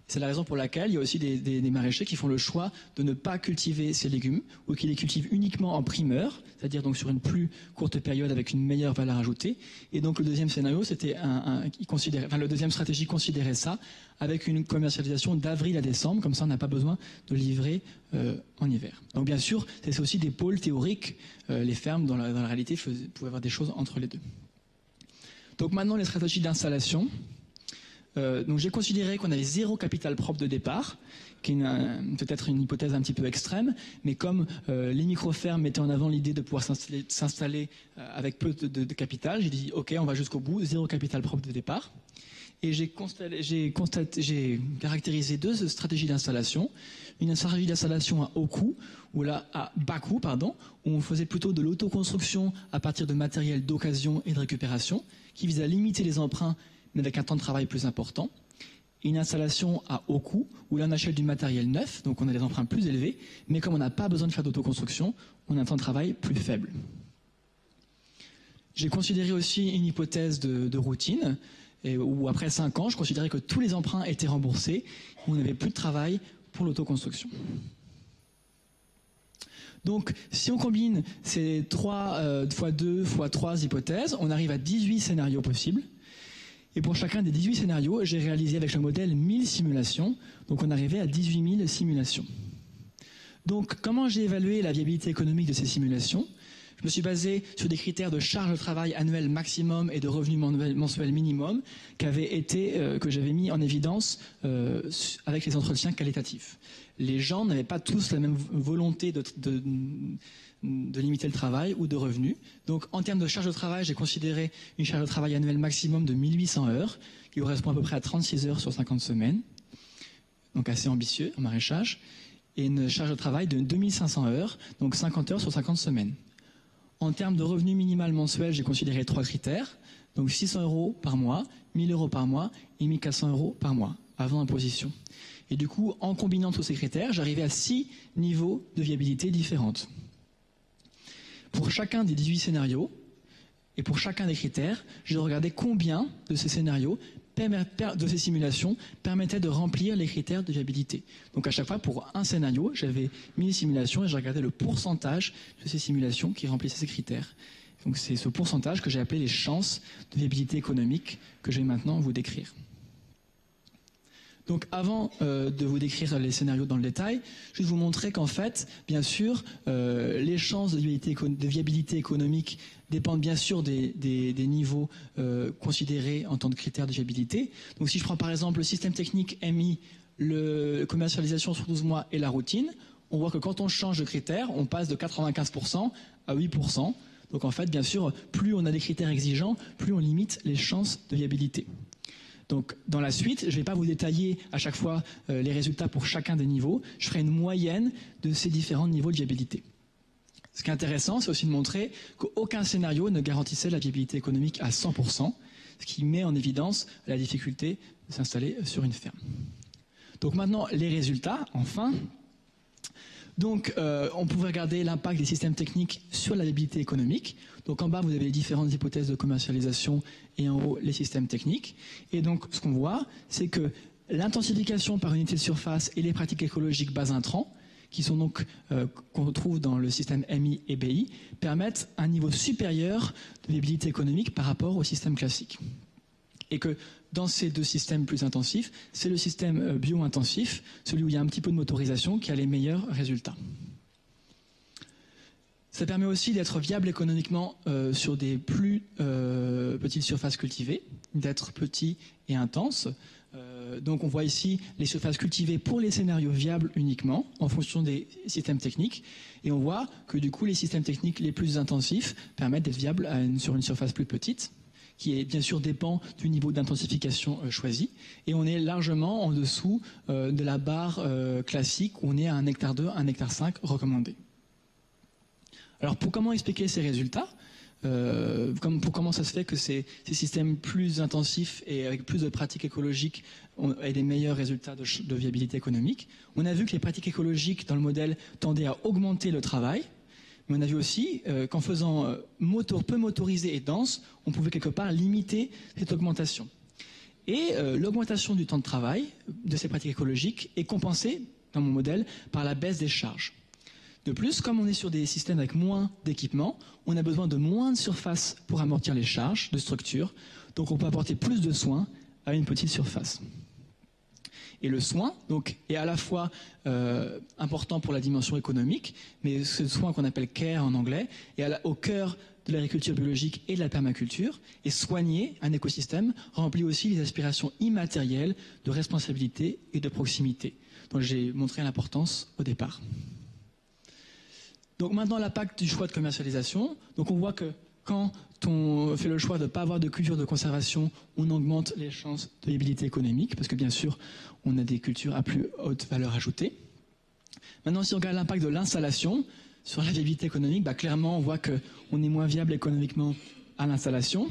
C'est la raison pour laquelle il y a aussi des maraîchers qui font le choix de ne pas cultiver ces légumes ou qui les cultivent uniquement en primeur, c'est-à-dire donc sur une plus courte période avec une meilleure valeur ajoutée. Et donc le deuxième scénario, c'était la deuxième stratégie considérait ça avec une commercialisation d'avril à décembre, comme ça on n'a pas besoin de livrer en hiver. Donc bien sûr, c'est aussi des pôles théoriques. Les fermes dans la réalité pouvaient avoir des choses entre les deux. Donc maintenant les stratégies d'installation. Donc j'ai considéré qu'on avait 0 capital propre de départ, qui est peut-être une hypothèse un petit peu extrême, mais comme les micro-fermes mettaient en avant l'idée de pouvoir s'installer avec peu de capital, j'ai dit ok, on va jusqu'au bout, 0 capital propre de départ. Et j'ai caractérisé 2 stratégies d'installation. Une stratégie d'installation à haut coût, à bas coût, où on faisait plutôt de l'autoconstruction à partir de matériel d'occasion et de récupération, qui vise à limiter les emprunts mais avec un temps de travail plus important. Et une installation à haut coût, où là on achète du matériel neuf, donc on a des emprunts plus élevés, mais comme on n'a pas besoin de faire d'autoconstruction, on a un temps de travail plus faible. J'ai considéré aussi une hypothèse de routine, où après 5 ans, je considérais que tous les emprunts étaient remboursés, où on n'avait plus de travail pour l'autoconstruction. Donc, si on combine ces 3 fois 2 fois 3 hypothèses, on arrive à 18 scénarios possibles. Et pour chacun des 18 scénarios, j'ai réalisé avec le modèle 1000 simulations. Donc, on arrivait à 18 000 simulations. Donc, comment j'ai évalué la viabilité économique de ces simulations? Je me suis basé sur des critères de charge de travail annuel maximum et de revenu mensuel minimum que j'avais mis en évidence avec les entretiens qualitatifs. Les gens n'avaient pas tous la même volonté de limiter le travail ou de revenus. Donc, en termes de charge de travail, j'ai considéré une charge de travail annuelle maximum de 1800 heures, qui correspond à peu près à 36 heures sur 50 semaines. Donc, assez ambitieux en maraîchage. Et une charge de travail de 2500 heures, donc 50 heures sur 50 semaines. En termes de revenu minimal mensuel, j'ai considéré 3 critères. Donc 600 € par mois, 1000 € par mois et 1400 € par mois, avant imposition. Et du coup, en combinant tous ces critères, j'arrivais à 6 niveaux de viabilité différentes. Pour chacun des 18 scénarios, et pour chacun des critères, je regardais combien de ces scénarios, de ces simulations, permettaient de remplir les critères de viabilité. Donc à chaque fois, pour un scénario, j'avais 1000 simulations et je regardais le pourcentage de ces simulations qui remplissaient ces critères. Donc c'est ce pourcentage que j'ai appelé les chances de viabilité économique que je vais maintenant vous décrire. Donc avant de vous décrire les scénarios dans le détail, je vais vous montrer qu'en fait, bien sûr, les chances de viabilité économique dépendent bien sûr des niveaux considérés en tant que critères de viabilité. Donc si je prends par exemple le système technique MI, la commercialisation sur 12 mois et la routine, on voit que quand on change de critère, on passe de 95% à 8%. Donc en fait, bien sûr, plus on a des critères exigeants, plus on limite les chances de viabilité. Donc, dans la suite, je ne vais pas vous détailler à chaque fois les résultats pour chacun des niveaux. Je ferai une moyenne de ces différents niveaux de viabilité. Ce qui est intéressant, c'est aussi de montrer qu'aucun scénario ne garantissait la viabilité économique à 100%, ce qui met en évidence la difficulté de s'installer sur une ferme. Donc maintenant, les résultats, enfin. Donc, on pouvait regarder l'impact des systèmes techniques sur la viabilité économique. Donc, en bas, vous avez les différentes hypothèses de commercialisation et en haut, les systèmes techniques. Et donc, ce qu'on voit, c'est que l'intensification par unité de surface et les pratiques écologiques bas intrants, qui sont donc qu'on retrouve dans le système MI et BI, permettent un niveau supérieur de viabilité économique par rapport au système classique. Et que dans ces deux systèmes plus intensifs, c'est le système bio-intensif, celui où il y a un petit peu de motorisation, qui a les meilleurs résultats. Ça permet aussi d'être viable économiquement sur des plus petites surfaces cultivées, d'être petit et intense. Donc on voit ici les surfaces cultivées pour les scénarios viables uniquement, en fonction des systèmes techniques. Et on voit que du coup, les systèmes techniques les plus intensifs permettent d'être viables sur une surface plus petite, qui est bien sûr dépend du niveau d'intensification choisi. Et on est largement en dessous de la barre classique où on est à 1,2 hectare, 1,5 hectare recommandé. Alors pour comment expliquer ces résultats, pour comment ça se fait que ces systèmes plus intensifs et avec plus de pratiques écologiques aient des meilleurs résultats de viabilité économique. On a vu que les pratiques écologiques dans le modèle tendaient à augmenter le travail, mais on a vu aussi qu'en faisant peu motorisé et dense, on pouvait quelque part limiter cette augmentation. Et l'augmentation du temps de travail de ces pratiques écologiques est compensée, dans mon modèle, par la baisse des charges. De plus, comme on est sur des systèmes avec moins d'équipements, on a besoin de moins de surface pour amortir les charges de structure, donc on peut apporter plus de soins à une petite surface. Et le soin donc, est à la fois important pour la dimension économique, mais ce soin qu'on appelle care en anglais est au cœur de l'agriculture biologique et de la permaculture, et soigner un écosystème remplit aussi les aspirations immatérielles de responsabilité et de proximité, dont j'ai montré l'importance au départ. Donc maintenant, l'impact du choix de commercialisation. Donc on voit que quand on fait le choix de ne pas avoir de culture de conservation, on augmente les chances de viabilité économique, parce que bien sûr, on a des cultures à plus haute valeur ajoutée. Maintenant, si on regarde l'impact de l'installation sur la viabilité économique, clairement, on voit qu'on est moins viable économiquement à l'installation.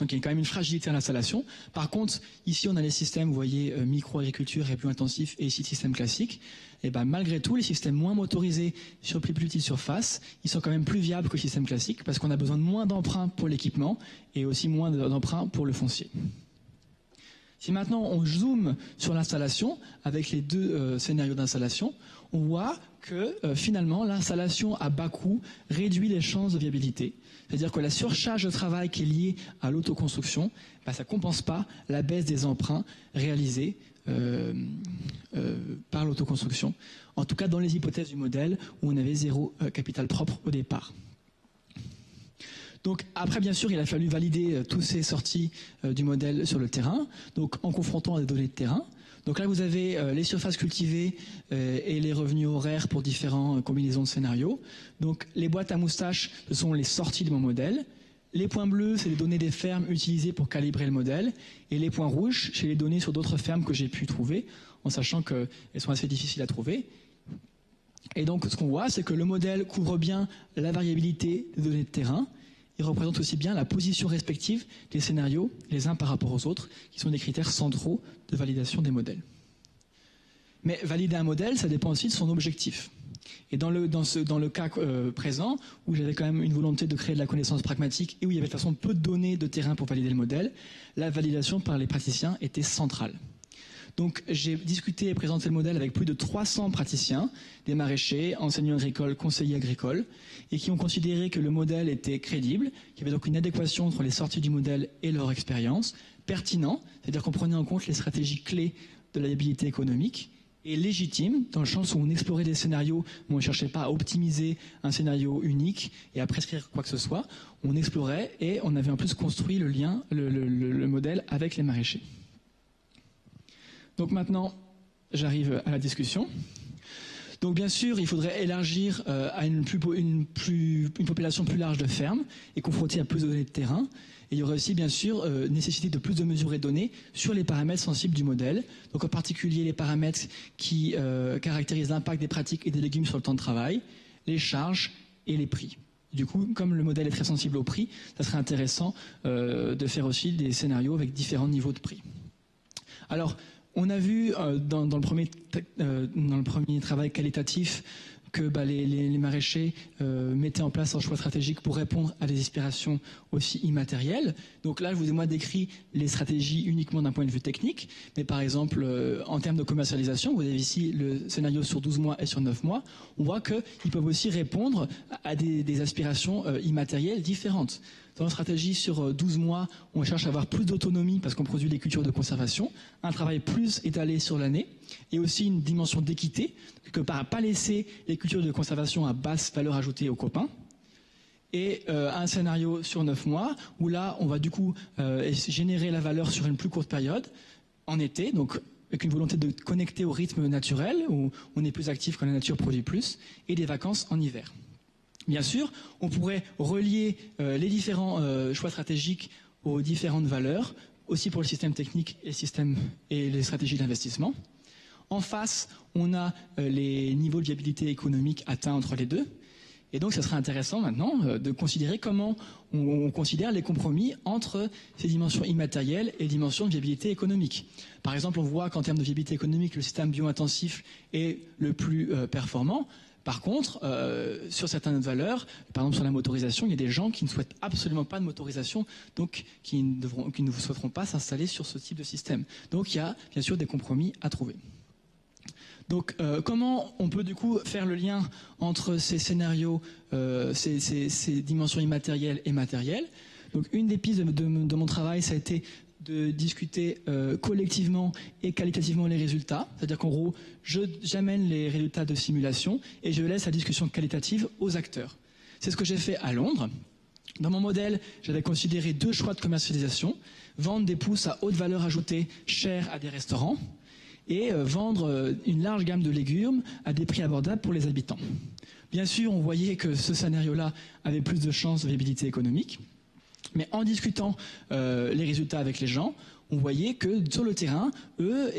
Donc il y a quand même une fragilité à l'installation. Par contre, ici on a les systèmes, vous voyez, micro-agriculture et plus intensif, et ici le système classique. Et malgré tout, les systèmes moins motorisés sur plus petites surfaces, ils sont quand même plus viables que le système classique, parce qu'on a besoin de moins d'emprunts pour l'équipement et aussi moins d'emprunts pour le foncier. Si maintenant on zoome sur l'installation, avec les deux scénarios d'installation, on voit que finalement l'installation à bas coût réduit les chances de viabilité. C'est-à-dire que la surcharge de travail qui est liée à l'autoconstruction, ça ne compense pas la baisse des emprunts réalisés par l'autoconstruction. En tout cas dans les hypothèses du modèle où on avait zéro capital propre au départ. Donc après, bien sûr, il a fallu valider toutes ces sorties du modèle sur le terrain, donc en confrontant des données de terrain. Donc là, vous avez les surfaces cultivées et les revenus horaires pour différentes combinaisons de scénarios. Donc les boîtes à moustaches, ce sont les sorties de mon modèle. Les points bleus, c'est les données des fermes utilisées pour calibrer le modèle. Et les points rouges, c'est les données sur d'autres fermes que j'ai pu trouver, en sachant qu'elles sont assez difficiles à trouver. Et donc, ce qu'on voit, c'est que le modèle couvre bien la variabilité des données de terrain. Il représente aussi bien la position respective des scénarios les uns par rapport aux autres, qui sont des critères centraux de validation des modèles. Mais valider un modèle, ça dépend aussi de son objectif. Et dans le cas présent, où j'avais quand même une volonté de créer de la connaissance pragmatique et où il y avait de toute façon peu de données de terrain pour valider le modèle, la validation par les praticiens était centrale. Donc j'ai discuté et présenté le modèle avec plus de 300 praticiens, des maraîchers, enseignants agricoles, conseillers agricoles, et qui ont considéré que le modèle était crédible, qu'il y avait donc une adéquation entre les sorties du modèle et leur expérience, pertinent, c'est-à-dire qu'on prenait en compte les stratégies clés de la viabilité économique, et légitime, dans le sens où on explorait des scénarios, où on ne cherchait pas à optimiser un scénario unique et à prescrire quoi que ce soit, on explorait et on avait en plus construit le lien, le modèle avec les maraîchers. Donc maintenant, j'arrive à la discussion. Donc bien sûr, il faudrait élargir à une population plus large de fermes et confronter à plus de données de terrain. Et il y aurait aussi bien sûr nécessité de plus de mesures et données sur les paramètres sensibles du modèle. Donc en particulier les paramètres qui caractérisent l'impact des pratiques et des légumes sur le temps de travail, les charges et les prix. Du coup, comme le modèle est très sensible au prix, ça serait intéressant de faire aussi des scénarios avec différents niveaux de prix. Alors, on a vu dans le premier travail qualitatif que les maraîchers mettaient en place un choix stratégique pour répondre à des aspirations aussi immatérielles. Donc là, je vous ai moi décrit les stratégies uniquement d'un point de vue technique, mais par exemple, en termes de commercialisation, vous avez ici le scénario sur 12 mois et sur 9 mois, on voit qu'ils peuvent aussi répondre à des aspirations immatérielles différentes. Dans la stratégie sur 12 mois, on cherche à avoir plus d'autonomie parce qu'on produit des cultures de conservation, un travail plus étalé sur l'année et aussi une dimension d'équité, que par pas laisser les cultures de conservation à basse valeur ajoutée aux copains. Et un scénario sur 9 mois où là, on va du coup générer la valeur sur une plus courte période, en été, donc avec une volonté de connecter au rythme naturel où on est plus actif quand la nature produit plus, et des vacances en hiver. Bien sûr, on pourrait relier les différents choix stratégiques aux différentes valeurs, aussi pour le système technique et les stratégies d'investissement. En face, on a les niveaux de viabilité économique atteints entre les deux. Et donc, ça serait intéressant maintenant de considérer comment on considère les compromis entre ces dimensions immatérielles et les dimensions de viabilité économique. Par exemple, on voit qu'en termes de viabilité économique, le système bio-intensif est le plus performant. Par contre, sur certaines valeurs, par exemple sur la motorisation, il y a des gens qui ne souhaitent absolument pas de motorisation, donc qui ne souhaiteront pas s'installer sur ce type de système. Donc il y a bien sûr des compromis à trouver. Donc comment on peut du coup faire le lien entre ces scénarios, ces dimensions immatérielles et matérielles? Donc une des pistes de mon travail, ça a été de discuter collectivement et qualitativement les résultats. C'est-à-dire qu'en gros, j'amène les résultats de simulation et je laisse la discussion qualitative aux acteurs. C'est ce que j'ai fait à Londres. Dans mon modèle, j'avais considéré 2 choix de commercialisation. Vendre des pousses à haute valeur ajoutée chères à des restaurants et vendre une large gamme de légumes à des prix abordables pour les habitants. Bien sûr, on voyait que ce scénario-là avait plus de chances de viabilité économique. Mais en discutant les résultats avec les gens, on voyait que sur le terrain, eux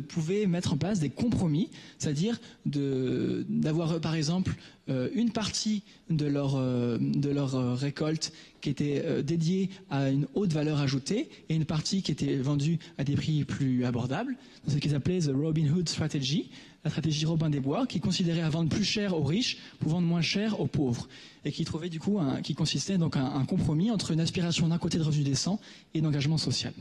pouvaient mettre en place des compromis, c'est-à-dire d'avoir par exemple une partie de leur récolte qui était dédiée à une haute valeur ajoutée et une partie qui était vendue à des prix plus abordables. C'est ce qu'ils appelaient the Robin Hood Strategy, la stratégie Robin des Bois, qui considérait à vendre plus cher aux riches pour vendre moins cher aux pauvres, et qui trouvait du coup qui consistait donc un compromis entre une aspiration d'un côté de revenus décents et d'engagement social.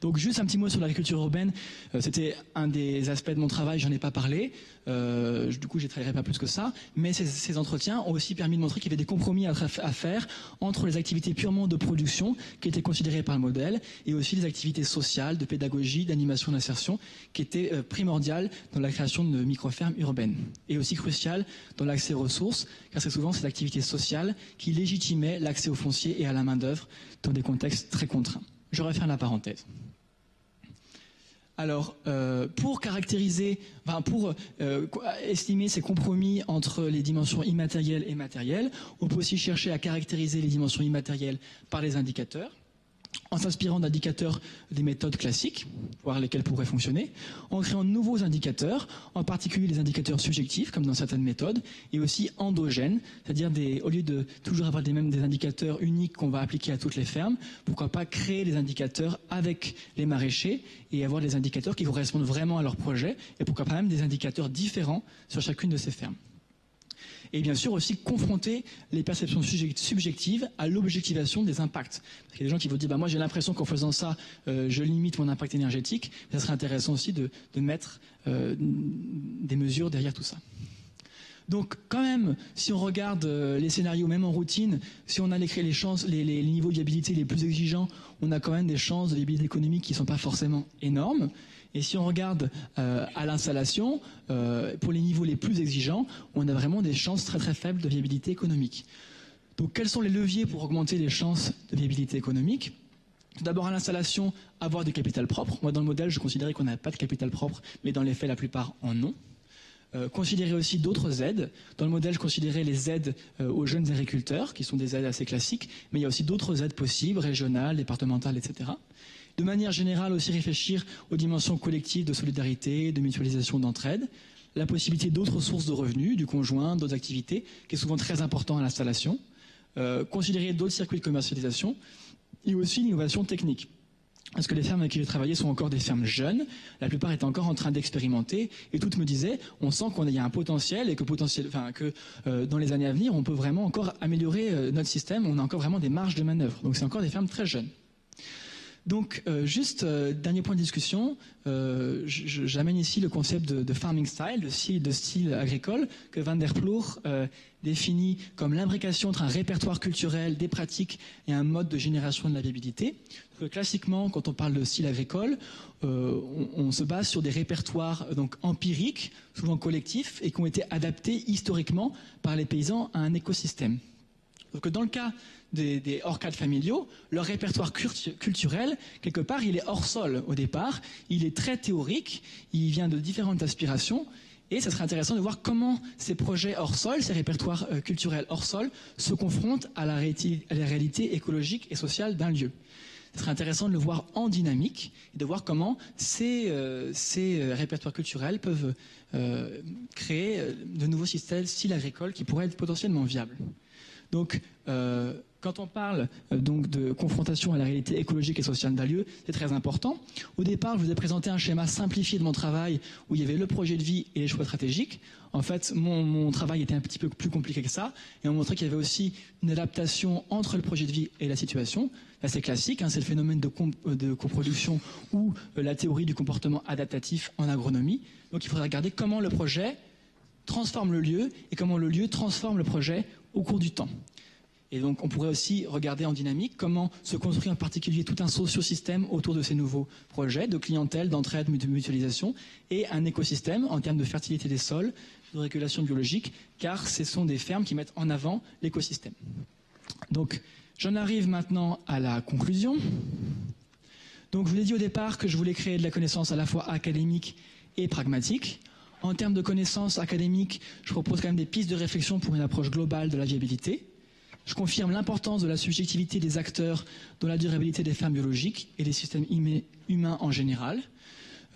Donc juste un petit mot sur l'agriculture urbaine, c'était un des aspects de mon travail, j'en ai pas parlé, du coup j'étalerai pas plus que ça, mais ces entretiens ont aussi permis de montrer qu'il y avait des compromis à faire entre les activités purement de production qui étaient considérées par le modèle et aussi les activités sociales, de pédagogie, d'animation, d'insertion qui étaient primordiales dans la création de micro-fermes urbaines et aussi cruciales dans l'accès aux ressources car c'est souvent ces activités sociales qui légitimaient l'accès au foncier et à la main-d'œuvre dans des contextes très contraints. Je referme la parenthèse. Alors, pour estimer ces compromis entre les dimensions immatérielles et matérielles, on peut aussi chercher à caractériser les dimensions immatérielles par les indicateurs, en s'inspirant d'indicateurs des méthodes classiques, voir lesquels pourraient fonctionner, en créant de nouveaux indicateurs, en particulier les indicateurs subjectifs, comme dans certaines méthodes, et aussi endogènes, c'est-à-dire au lieu de toujours avoir des indicateurs uniques qu'on va appliquer à toutes les fermes, pourquoi pas créer des indicateurs avec les maraîchers et avoir des indicateurs qui correspondent vraiment à leur projet, et pourquoi pas même des indicateurs différents sur chacune de ces fermes. Et bien sûr aussi confronter les perceptions subjectives à l'objectivation des impacts. Parce qu'il y a des gens qui vont dire moi j'ai l'impression qu'en faisant ça, je limite mon impact énergétique. Ça serait intéressant aussi de mettre des mesures derrière tout ça. Donc quand même, si on regarde les scénarios, même en routine, si on a les niveaux de viabilité les plus exigeants, on a quand même des chances de viabilité économique qui ne sont pas forcément énormes. Et si on regarde à l'installation, pour les niveaux les plus exigeants, on a vraiment des chances très très faibles de viabilité économique. Donc quels sont les leviers pour augmenter les chances de viabilité économique ? Tout d'abord à l'installation, avoir du capital propre. Moi dans le modèle, je considérais qu'on n'avait pas de capital propre, mais dans les faits, la plupart en ont. Considérer aussi d'autres aides. Dans le modèle, je considérais les aides aux jeunes agriculteurs, qui sont des aides assez classiques, mais il y a aussi d'autres aides possibles, régionales, départementales, etc. De manière générale, aussi réfléchir aux dimensions collectives de solidarité, de mutualisation, d'entraide, la possibilité d'autres sources de revenus, du conjoint, d'autres activités, qui est souvent très important à l'installation, considérer d'autres circuits de commercialisation, et aussi l'innovation technique. Parce que les fermes avec qui j'ai travaillé sont encore des fermes jeunes, la plupart étaient encore en train d'expérimenter, et toutes me disaient, on sent qu'il y a un potentiel, et que dans les années à venir, on peut vraiment encore améliorer notre système, on a encore vraiment des marges de manœuvre. Donc c'est encore des fermes très jeunes. Donc, dernier point de discussion, j'amène ici le concept de farming style, de style agricole, que Van der Ploeg définit comme l'imbrication entre un répertoire culturel, des pratiques et un mode de génération de la viabilité. Classiquement, quand on parle de style agricole, on se base sur des répertoires donc empiriques, souvent collectifs, et qui ont été adaptés historiquement par les paysans à un écosystème. Donc, dans le cas des hors-cadres familiaux, leur répertoire culturel, quelque part, il est hors sol au départ, il est très théorique, il vient de différentes aspirations, et ça serait intéressant de voir comment ces projets hors sol, ces répertoires culturels hors sol, se confrontent à la réalité écologique et sociale d'un lieu. Ce serait intéressant de le voir en dynamique et de voir comment ces répertoires culturels peuvent créer de nouveaux styles agricoles qui pourraient être potentiellement viables. Donc, quand on parle donc de confrontation à la réalité écologique et sociale d'un lieu, c'est très important. Au départ, je vous ai présenté un schéma simplifié de mon travail où il y avait le projet de vie et les choix stratégiques. En fait, mon travail était un petit peu plus compliqué que ça et on montrait qu'il y avait aussi une adaptation entre le projet de vie et la situation. Là, c'est classique, c'est le phénomène de coproduction ou la théorie du comportement adaptatif en agronomie. Donc, il faudrait regarder comment le projet transforme le lieu et comment le lieu transforme le projet au cours du temps. Et donc, on pourrait aussi regarder en dynamique comment se construit en particulier tout un socio-système autour de ces nouveaux projets de clientèle, d'entraide, de mutualisation et un écosystème en termes de fertilité des sols, de régulation biologique, car ce sont des fermes qui mettent en avant l'écosystème. Donc, j'en arrive maintenant à la conclusion. Donc, je vous l'ai dit au départ que je voulais créer de la connaissance à la fois académique et pragmatique. En termes de connaissances académiques, je propose quand même des pistes de réflexion pour une approche globale de la viabilité. Je confirme l'importance de la subjectivité des acteurs dans la durabilité des fermes biologiques et des systèmes humains en général.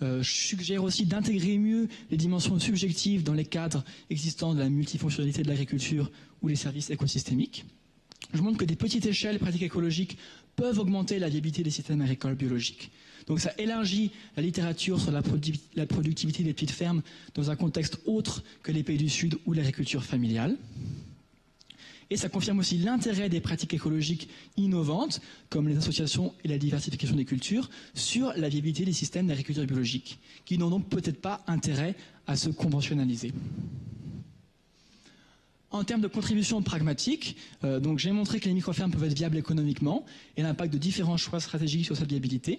Je suggère aussi d'intégrer mieux les dimensions subjectives dans les cadres existants de la multifonctionnalité de l'agriculture ou les services écosystémiques. Je montre que des petites échelles pratiques écologiques peuvent augmenter la viabilité des systèmes agricoles biologiques. Donc ça élargit la littérature sur la productivité des petites fermes dans un contexte autre que les pays du Sud ou l'agriculture familiale. Et ça confirme aussi l'intérêt des pratiques écologiques innovantes, comme les associations et la diversification des cultures, sur la viabilité des systèmes d'agriculture biologique, qui n'ont donc peut-être pas intérêt à se conventionnaliser. En termes de contribution pragmatique, donc j'ai montré que les microfermes peuvent être viables économiquement et l'impact de différents choix stratégiques sur cette viabilité.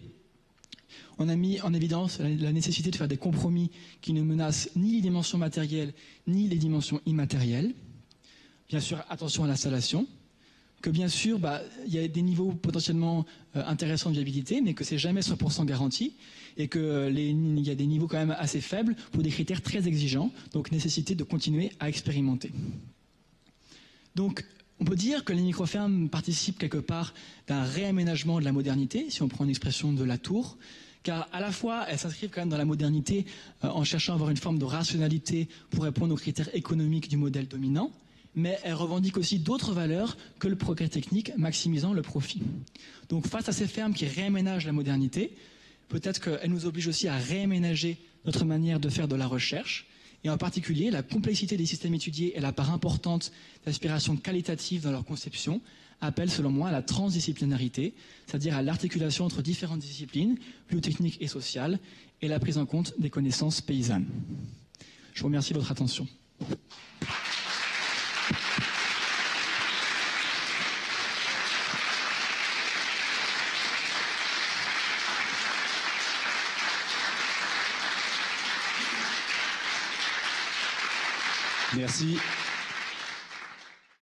On a mis en évidence la nécessité de faire des compromis qui ne menacent ni les dimensions matérielles ni les dimensions immatérielles. Bien sûr, attention à l'installation. Que bien sûr, il y a des niveaux potentiellement intéressants de viabilité, mais que c'est jamais 100% garanti et qu'il y a des niveaux quand même assez faibles pour des critères très exigeants, donc nécessité de continuer à expérimenter. Donc, on peut dire que les microfermes participent quelque part d'un réaménagement de la modernité, si on prend une expression de Latour, car à la fois, elles s'inscrivent quand même dans la modernité en cherchant à avoir une forme de rationalité pour répondre aux critères économiques du modèle dominant, mais elles revendiquent aussi d'autres valeurs que le progrès technique, maximisant le profit. Donc, face à ces fermes qui réaménagent la modernité, peut-être qu'elles nous obligent aussi à réaménager notre manière de faire de la recherche, et en particulier la complexité des systèmes étudiés et la part importante d'aspiration qualitative dans leur conception appellent selon moi à la transdisciplinarité, c'est-à-dire à l'articulation entre différentes disciplines, biotechniques et sociales, et la prise en compte des connaissances paysannes. Je vous remercie de votre attention. Merci.